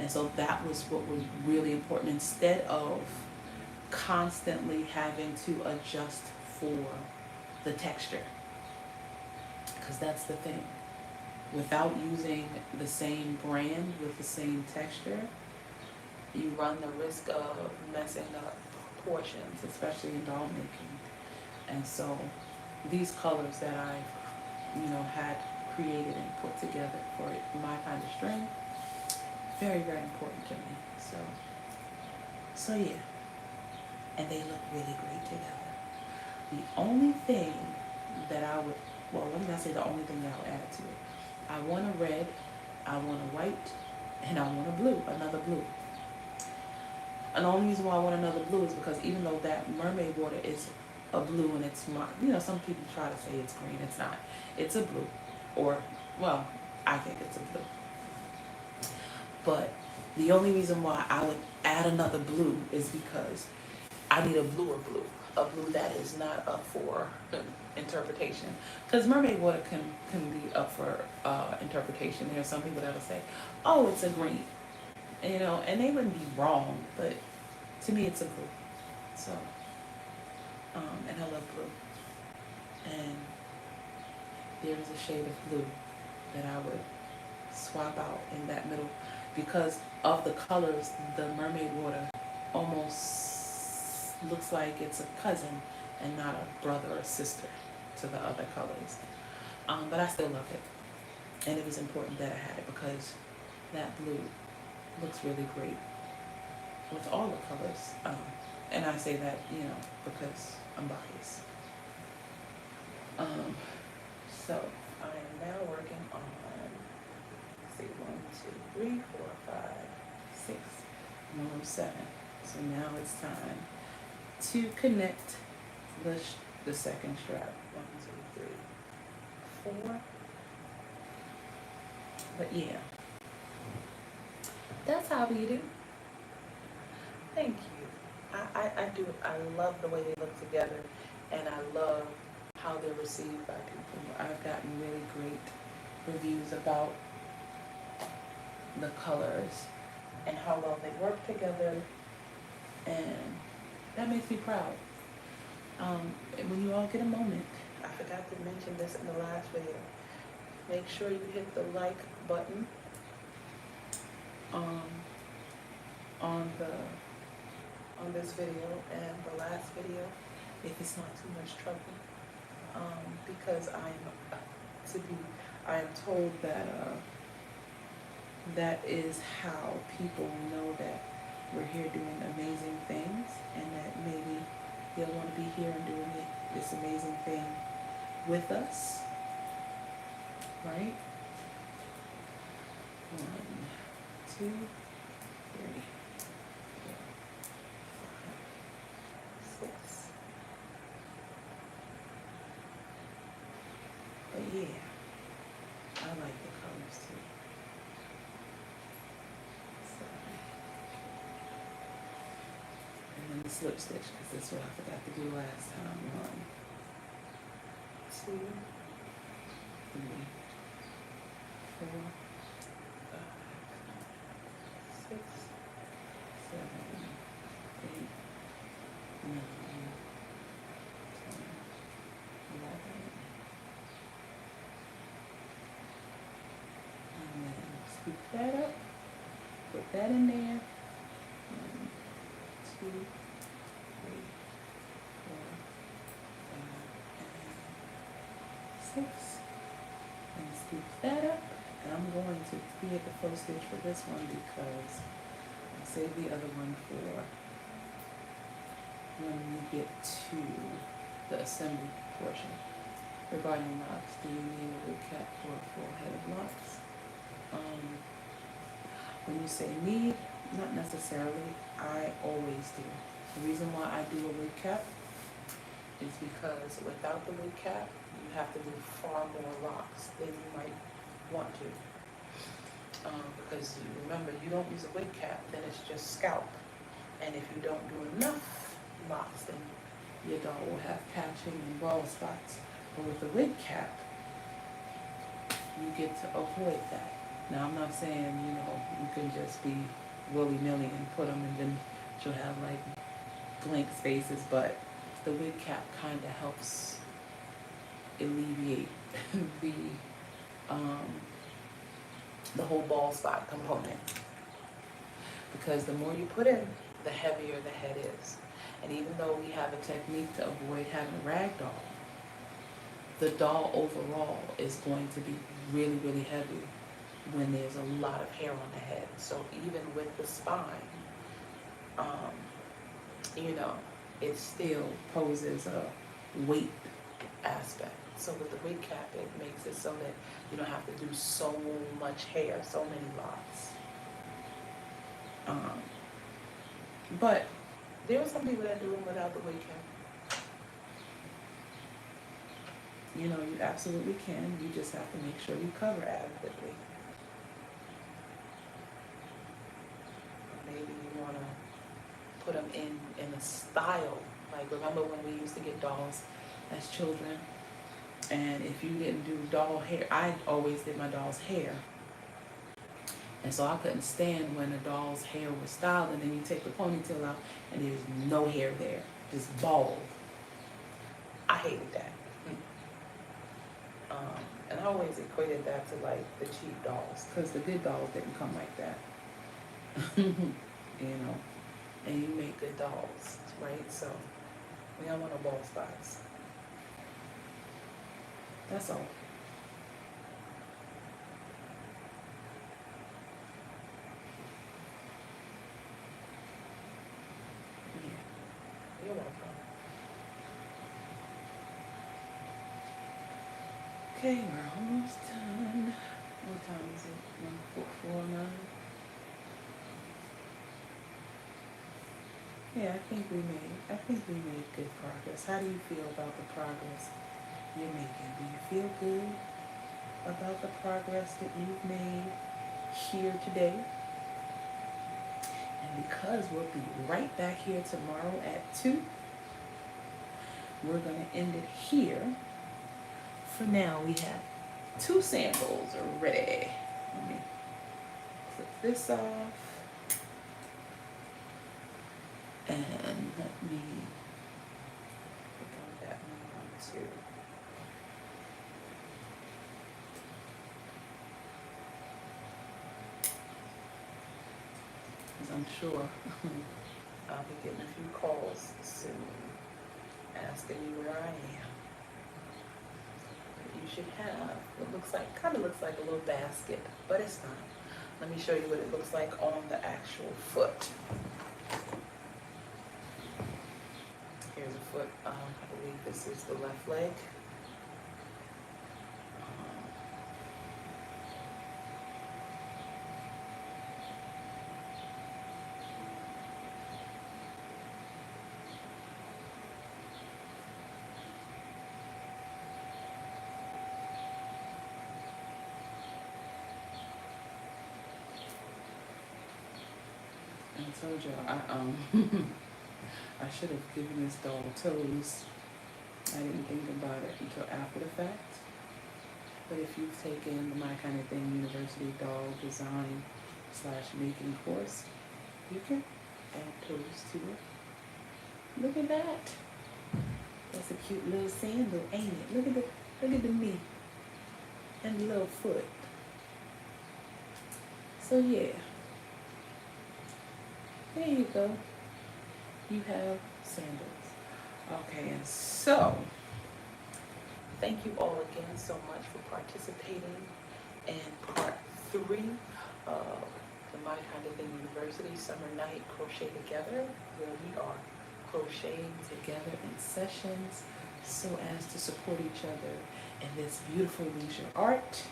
And so that was what was really important, instead of constantly having to adjust for the texture. Because that's the thing. Without using the same brand with the same texture, you run the risk of messing up portions, especially in doll making. And so these colors that I, had created and put together for my kind of string, very, very important to me. So yeah. And they look really great together. The only thing that I would, let me not say the only thing that I would add to it. I want a red, I want a white, and I want a blue, another blue. And the only reason why I want another blue is because even though that Mermaid Water is a blue and it's some people try to say it's green, it's not. It's a blue. Or, I think it's a blue. But the only reason why I would add another blue is because I need a bluer blue. A blue that is not up for interpretation. Because Mermaid Water can be up for interpretation. There are some people that will say, oh, it's a green. And they wouldn't be wrong, but to me it's a blue. So, and I love blue. And there is a shade of blue that I would swap out in that middle. Because of the colors, the Mermaid Water almost looks like it's a cousin and not a brother or sister to the other colors. But I still love it. And it was important that I had it because that blue looks really great with all the colors. And I say that, because I'm biased. So I am now working on, 1, 2, 3, 4, 5, 6, 7. So now it's time to connect the second strap. 1, 2, 3, 4. But yeah, that's how we do. Thank you. I love the way they look together, and I love how they're received by people. I've gotten really great reviews about the colors and how well they work together, and that makes me proud. When you all get a moment, I forgot to mention this in the last video, make sure you hit the like button on this video and the last video, if it's not too much trouble, because I am told that that is how people know that we're here doing amazing things, and that maybe they'll want to be here and doing this amazing thing with us, right? 1, 2, 3, 4, 5, 6. But yeah, the slip stitch because that's what I forgot to do last time. 1, 2, 3, 4, 5, 6, 7, 8, 9, 10, 11. And then scoop that up, put that in there. 1, 2, 3, 4, 5, and 6. And scoop that up. And I'm going to create the faux stitch for this one because I'll save the other one for when we get to the assembly portion. Regarding locks, do you need a wig cap or a full head of locks? When you say need, not necessarily. I always do. The reason why I do a wig cap is because without the wig cap, you have to do far more locks than you might want to. Because you remember, you don't use a wig cap, then it's just scalp. And if you don't do enough locks, then your doll will have patching and bald spots. But with the wig cap, you get to avoid that. Now, I'm not saying, you know, you can just be willy-nilly and put them and then she'll have like blank spaces, but the wig cap kind of helps alleviate the whole ball spot component. Because the more you put in, the heavier the head is. And even though we have a technique to avoid having a rag doll, the doll overall is going to be really, really heavy when there's a lot of hair on the head. So even with the spine, you know, it still poses a weight aspect. So with the wig cap, it makes it so that you don't have to do so much hair, so many lots. But there are some people that do them without the wig cap. You know, you absolutely can. You just have to make sure you cover adequately. Maybe you want to put them in a style. Like, remember when we used to get dolls as children? And if you didn't do doll hair, I always did my doll's hair. And so I couldn't stand when a doll's hair was styled and then you take the ponytail out and there's no hair there, just bald. I hated that. And I always equated that to like the cheap dolls, because the good dolls didn't come like that. You know, and you make good dolls, right? So we don't want no bald spots. That's all. Yeah. You're welcome. Okay, we're almost done. What time is it? 1:49. Yeah, I think we made good progress. How do you feel about the progress you're making? Do you feel good about the progress that you've made here today? And because we'll be right back here tomorrow at 2, we're going to end it here. For now, we have 2 samples ready. Let me clip this off. And let me put that one on too. Because I'm sure I'll be getting a few calls soon asking you where I am. But you should have what looks like, kind of looks like a little basket, but it's not. Let me show you what it looks like on the actual foot. Here's a foot. I believe this is the left leg. I told y'all, I should have given this doll toes. I didn't think about it until after the fact. But if you've taken the My Kind of Thing University doll design / making course, you can add toes to it. Look at that. That's a cute little sandal, ain't it? Look at the knee and the little foot. So yeah, there you go. You have sandals. Okay, and so thank you all again so much for participating in part 3 of the My Kind of Thing University Summer Night Crochet Together, where we are crocheting together in sessions so as to support each other in this beautiful leisure art.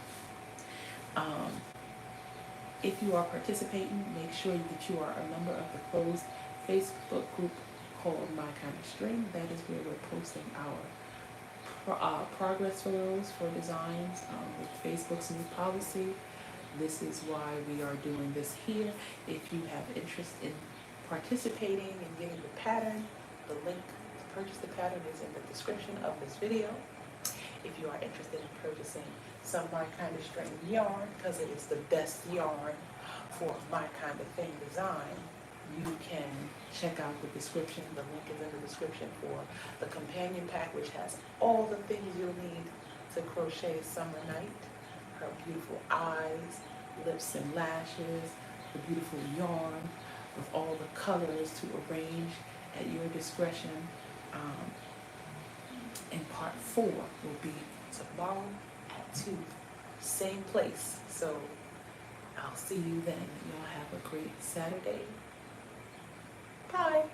If you are participating, make sure that you are a member of the closed Facebook group called My Kind of String. That is where we're posting our progress photos for designs with Facebook's new policy. This is why we are doing this here. If you have interest in participating and getting the pattern, the link to purchase the pattern is in the description of this video. If you are interested in purchasing some My Kind of String yarn, because it is the best yarn for My Kind of Thing design, you can check out the description. The link is in the description for the companion pack, which has all the things you'll need to crochet Summer Night. Her beautiful eyes, lips and lashes, the beautiful yarn with all the colors to arrange at your discretion. And part 4 will be tomorrow at 2, same place. So I'll see you then. Y'all have a great Saturday. Bye.